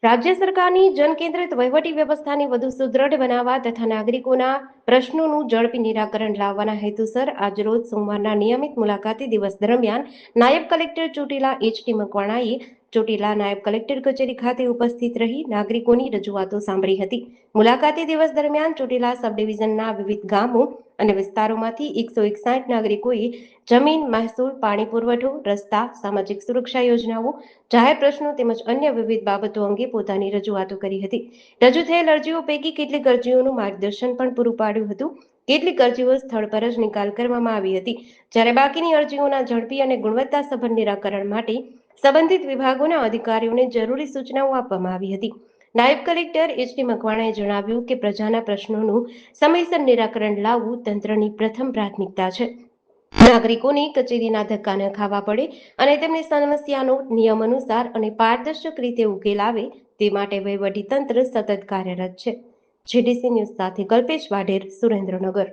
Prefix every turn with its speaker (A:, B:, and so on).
A: રાજ્ય સરકારની જનકેન્દ્રિત વહીવટી વ્યવસ્થાને વધુ સુદૃઢ બનાવવા તથા નાગરિકોના પ્રશ્નોનું ઝડપી નિરાકરણ લાવવાના હેતુસર આજરોજ સોમવારના નિયમિત મુલાકાતી દિવસ દરમિયાન નાયબ કલેક્ટર ચોટીલા એચ.ટી. મકવાણાએ ચોટીલા નાયબ કલેક્ટર કચેરી ખાતે ઉપસ્થિત રહી નાગરિકોની રજૂઆતો સાંભળી હતી. મુલાકાતી દિવસ દરમિયાન ચોટીલા સબ ડિવિઝનના વિવિધ ગામો અને વિસ્તારોમાંથી 161 નાગરિકોએ જમીન, મહેસૂલ, પાણી પુરવઠો, રસ્તા, સામાજિક સુરક્ષા યોજનાઓ, જાહેર પ્રશ્નો તેમજ અન્ય વિવિધ બાબતો અંગે પોતાની રજૂઆતો કરી હતી. રજૂ થયેલ અરજીઓ પૈકી કેટલીક અરજીઓનું માર્ગદર્શન પણ પૂરું પાડ્યું હતું. કેટલીક અરજીઓ સ્થળ પર જ નિકાલ કરવામાં આવી હતી, જ્યારે બાકીની અરજીઓના ઝડપી અને ગુણવત્તાસભર નિરાકરણ માટે સંબંધિત વિભાગોના અધિકારીઓને જરૂરી સૂચનાઓ આપવામાં આવી હતી. નાયબ કલેક્ટર એચ.ટી. મકવાણાએ જણાવ્યું કે પ્રજાના પ્રશ્નોનું સમયસર નિરાકરણ લાવવું તંત્રની પ્રથમ પ્રાથમિકતા છે. નાગરિકોને કચેરીના ધક્કા ન ખાવા પડે અને તેમની સમસ્યાનો નિયમ અનુસાર અને પારદર્શક રીતે ઉકેલ આવે તે માટે વહીવટી તંત્ર સતત કાર્યરત છે. જીડીસી ન્યૂઝ સાથે કલ્પેશ વાઢેર, સુરેન્દ્રનગર.